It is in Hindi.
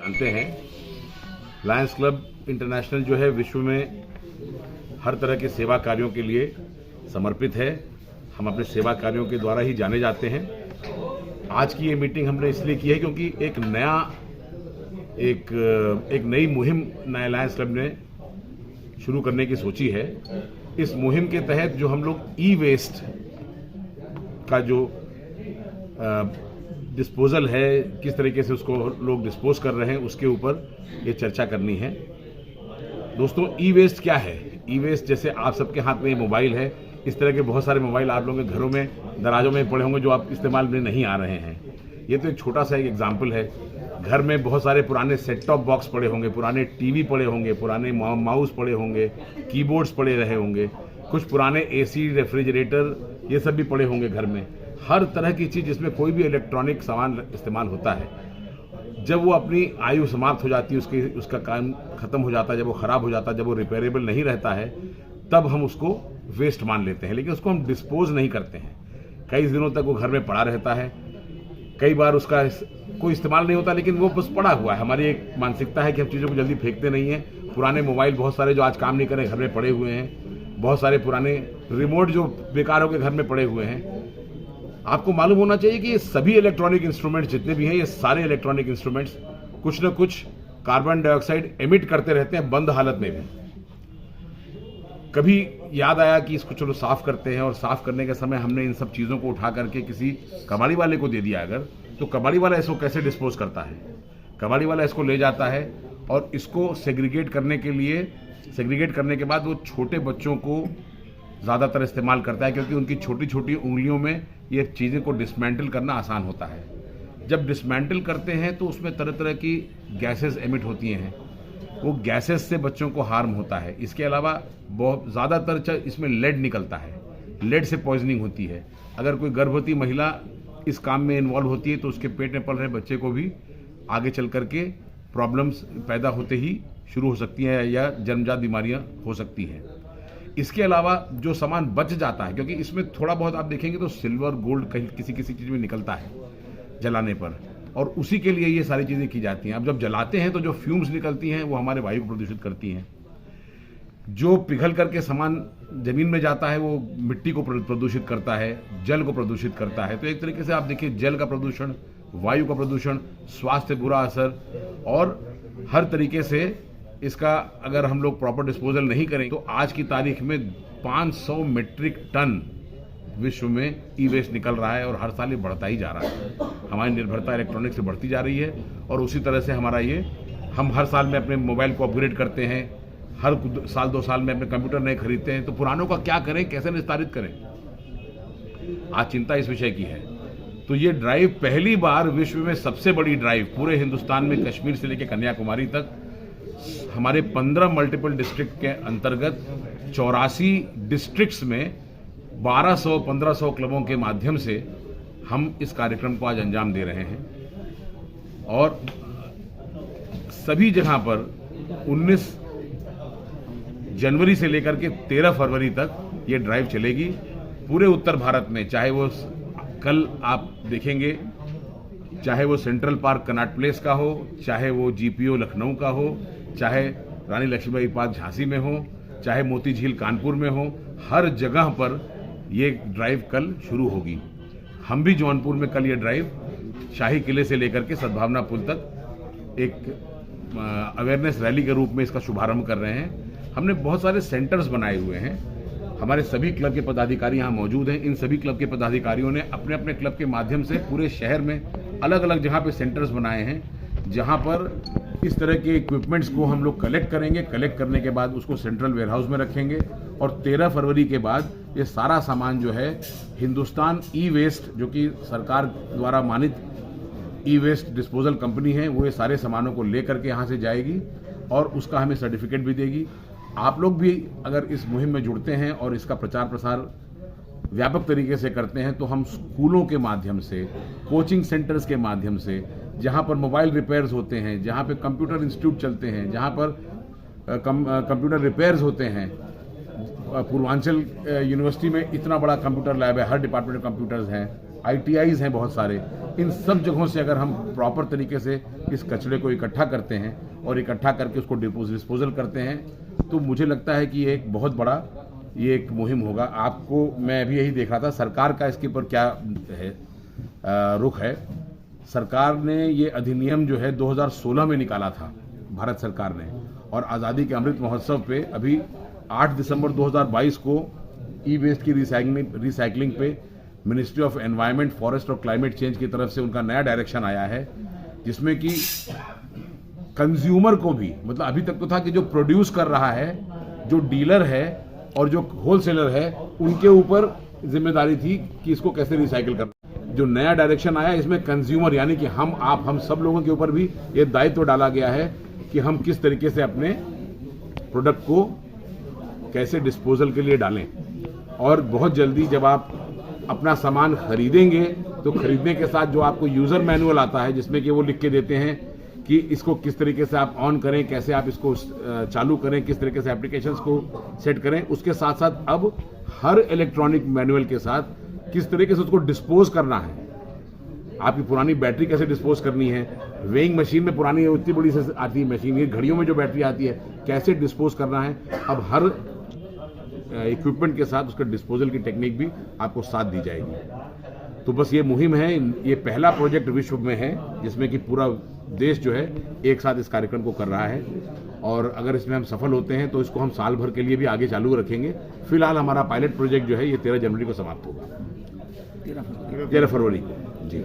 जानते हैं लायंस क्लब इंटरनेशनल जो है विश्व में हर तरह के सेवा कार्यों के लिए समर्पित है। हम अपने सेवा कार्यों के द्वारा ही जाने जाते हैं। आज की ये मीटिंग हमने इसलिए की है क्योंकि एक नई मुहिम नया लायंस क्लब ने शुरू करने की सोची है। इस मुहिम के तहत जो हम लोग ई वेस्ट का जो डिस्पोजल है, किस तरीके से उसको लोग डिस्पोज कर रहे हैं, उसके ऊपर ये चर्चा करनी है। दोस्तों, ई वेस्ट क्या है? ई वेस्ट जैसे आप सबके हाथ में ये मोबाइल है, इस तरह के बहुत सारे मोबाइल आप लोगों के घरों में, दराजों में पड़े होंगे जो आप इस्तेमाल में नहीं आ रहे हैं। ये तो एक छोटा सा एक एग्जाम्पल है। घर में बहुत सारे पुराने सेट टॉप बॉक्स पड़े होंगे, पुराने टीवी पड़े होंगे, पुराने माउस पड़े होंगे, कीबोर्ड्स पड़े रहे होंगे, कुछ पुराने एसी, रेफ्रिजरेटर, ये सब भी पड़े होंगे घर में। हर तरह की चीज़ जिसमें कोई भी इलेक्ट्रॉनिक सामान इस्तेमाल होता है, जब वो अपनी आयु समाप्त हो जाती है, उसका काम खत्म हो जाता है, जब वो खराब हो जाता है, जब वो रिपेयरेबल नहीं रहता है, तब हम उसको वेस्ट मान लेते हैं। लेकिन उसको हम डिस्पोज नहीं करते हैं। कई दिनों तक वो घर में पड़ा रहता है, कई बार उसका कोई इस्तेमाल नहीं होता, लेकिन वो बस पड़ा हुआ है। हमारी एक मानसिकता है कि हम चीज़ों को जल्दी फेंकते नहीं हैं। पुराने मोबाइल बहुत सारे जो आज काम नहीं कर रहे, घर में पड़े हुए हैं। बहुत सारे पुराने रिमोट जो बेकार होकर घर में पड़े हुए हैं। आपको मालूम होना चाहिए कि ये सभी इलेक्ट्रॉनिक इंस्ट्रूमेंट्स जितने भी हैं, ये सारे इलेक्ट्रॉनिक इंस्ट्रूमेंट्स कुछ न कुछ कार्बन डाइऑक्साइड एमिट करते रहते हैं, बंद हालत में भी। कभी याद आया कि इसको चलो साफ करते हैं, और साफ करने के समय हमने इन सब चीज़ों को उठा करके किसी कबाड़ी वाले को दे दिया अगर, तो कबाड़ी वाला इसको कैसे डिस्पोज करता है? कबाड़ी वाला इसको ले जाता है और इसको सेग्रीगेट करने के बाद वो छोटे बच्चों को ज़्यादातर इस्तेमाल करता है, क्योंकि उनकी छोटी छोटी उंगलियों में ये चीज़ें को डिसमेंटल करना आसान होता है। जब डिसमेंटल करते हैं तो उसमें तरह तरह की गैसेस एमिट होती हैं। वो गैसेस से बच्चों को हार्म होता है। इसके अलावा बहुत ज़्यादातर इसमें लेड निकलता है। लेड से पॉइजनिंग होती है। अगर कोई गर्भवती महिला इस काम में इन्वॉल्व होती है तो उसके पेट में पल रहे बच्चे को भी आगे चल करके प्रॉब्लम्स पैदा होते ही शुरू हो सकती हैं या जन्मजात बीमारियां हो सकती हैं। इसके अलावा जो सामान बच जाता है, क्योंकि इसमें थोड़ा बहुत आप देखेंगे तो सिल्वर, गोल्ड कहीं किसी चीज़ में निकलता है जलाने पर, और उसी के लिए ये सारी चीज़ें की जाती हैं। अब जब जलाते हैं तो जो फ्यूम्स निकलती हैं वो हमारे वायु को प्रदूषित करती हैं। जो पिघल करके सामान जमीन में जाता है वो मिट्टी को प्रदूषित करता है, जल को प्रदूषित करता है। तो एक तरीके से आप देखिए, जल का प्रदूषण, वायु का प्रदूषण, स्वास्थ्य बुरा असर, और हर तरीके से इसका अगर हम लोग प्रॉपर डिस्पोजल नहीं करें तो आज की तारीख में 500 मीट्रिक टन विश्व में ई वेस्ट निकल रहा है, और हर साल ये बढ़ता ही जा रहा है। हमारी निर्भरता इलेक्ट्रॉनिक से बढ़ती जा रही है, और उसी तरह से हमारा हम हर साल में अपने मोबाइल को अपग्रेड करते हैं, हर साल 2 साल में अपने कंप्यूटर नए खरीदते हैं। तो पुरानों का क्या करें, कैसे निस्तारित करें? आज चिंता इस विषय की है। तो ये ड्राइव पहली बार विश्व में सबसे बड़ी ड्राइव पूरे हिंदुस्तान में, कश्मीर से लेकर कन्याकुमारी तक, हमारे 15 मल्टीपल डिस्ट्रिक्ट के अंतर्गत 84 डिस्ट्रिक्ट्स में 1200-1500 क्लबों के माध्यम से हम इस कार्यक्रम को आज अंजाम दे रहे हैं। और सभी जगह पर 19 जनवरी से लेकर के 13 फरवरी तक ये ड्राइव चलेगी पूरे उत्तर भारत में। चाहे वो कल आप देखेंगे, चाहे वो सेंट्रल पार्क कनॉट प्लेस का हो, चाहे वो जीपीओ लखनऊ का हो, चाहे रानी लक्ष्मीबाई पार्क झांसी में हो, चाहे मोती झील कानपुर में हो, हर जगह पर ये ड्राइव कल शुरू होगी। हम भी जौनपुर में कल ये ड्राइव शाही किले से लेकर के सद्भावना पुल तक एक अवेयरनेस रैली के रूप में इसका शुभारंभ कर रहे हैं। हमने बहुत सारे सेंटर्स बनाए हुए हैं। हमारे सभी क्लब के पदाधिकारी यहाँ मौजूद हैं। इन सभी क्लब के पदाधिकारियों ने अपने अपने क्लब के माध्यम से पूरे शहर में अलग अलग जगह पे सेंटर्स बनाए हैं, जहाँ पर इस तरह के इक्विपमेंट्स को हम लोग कलेक्ट करेंगे। कलेक्ट करने के बाद उसको सेंट्रल वेयरहाउस में रखेंगे, और 13 फरवरी के बाद ये सारा सामान जो है हिंदुस्तान ई वेस्ट, जो कि सरकार द्वारा मानित ई वेस्ट डिस्पोजल कंपनी है, वो ये सारे सामानों को ले करके यहाँ से जाएगी और उसका हमें सर्टिफिकेट भी देगी। आप लोग भी अगर इस मुहिम में जुड़ते हैं और इसका प्रचार प्रसार व्यापक तरीके से करते हैं, तो हम स्कूलों के माध्यम से, कोचिंग सेंटर्स के माध्यम से, जहाँ पर मोबाइल रिपेयर्स होते हैं, जहाँ पे कंप्यूटर इंस्टीट्यूट चलते हैं, जहाँ पर कंप्यूटर रिपेयर्स होते हैं, पूर्वांचल यूनिवर्सिटी में इतना बड़ा कंप्यूटर लैब है, हर डिपार्टमेंट में कंप्यूटर्स हैं, ITIs हैं बहुत सारे, इन सब जगहों से अगर हम प्रॉपर तरीके से इस कचरे को इकट्ठा करते हैं और इकट्ठा करके उसको डिस्पोजल करते हैं, तो मुझे लगता है कि ये एक बहुत बड़ा एक मुहिम होगा। आपको मैं अभी यही देख रहा था, सरकार का इसके ऊपर क्या है रुख है। सरकार ने ये अधिनियम जो है 2016 में निकाला था, भारत सरकार ने, और आज़ादी के अमृत महोत्सव पे अभी 8 दिसंबर 2022 को ई वेस्ट की रिसाइकलिंग पे मिनिस्ट्री ऑफ एनवायरनमेंट, फॉरेस्ट और क्लाइमेट चेंज की तरफ से उनका नया डायरेक्शन आया है, जिसमें कि कंज्यूमर को भी, मतलब अभी तक तो था कि जो प्रोड्यूस कर रहा है, जो डीलर है और जो होलसेलर है, उनके ऊपर जिम्मेदारी थी कि इसको कैसे रिसाइकिल करना। जो नया डायरेक्शन आया इसमें कंज्यूमर यानी कि हम सब लोगों के ऊपर भी ये दायित्व डाला गया है कि हम किस तरीके से अपने प्रोडक्ट को कैसे डिस्पोजल के लिए डालें। और बहुत जल्दी जब आप अपना सामान खरीदेंगे तो खरीदने के साथ जो आपको यूज़र मैनुअल आता है, जिसमें कि वो लिख के देते हैं कि इसको किस तरीके से आप ऑन करें, कैसे आप इसको चालू करें, किस तरीके से एप्लीकेशंस को सेट करें, उसके साथ साथ अब हर इलेक्ट्रॉनिक मैनुअल के साथ किस तरीके से उसको डिस्पोज करना है। आपकी पुरानी बैटरी कैसे डिस्पोज करनी है, वेइंग मशीन में पुरानी उतनी बड़ी से आती है मशीन, ये घड़ियों में जो बैटरी आती है कैसे डिस्पोज करना है, अब हर इक्विपमेंट के साथ उसका डिस्पोजल की टेक्निक भी आपको साथ दी जाएगी। तो बस ये मुहिम है, ये पहला प्रोजेक्ट विश्व में है जिसमें कि पूरा देश जो है एक साथ इस कार्यक्रम को कर रहा है, और अगर इसमें हम सफल होते हैं तो इसको हम साल भर के लिए भी आगे चालू रखेंगे। फिलहाल हमारा पायलट प्रोजेक्ट जो है ये 13 जनवरी को समाप्त होगा, 13 फरवरी को जी।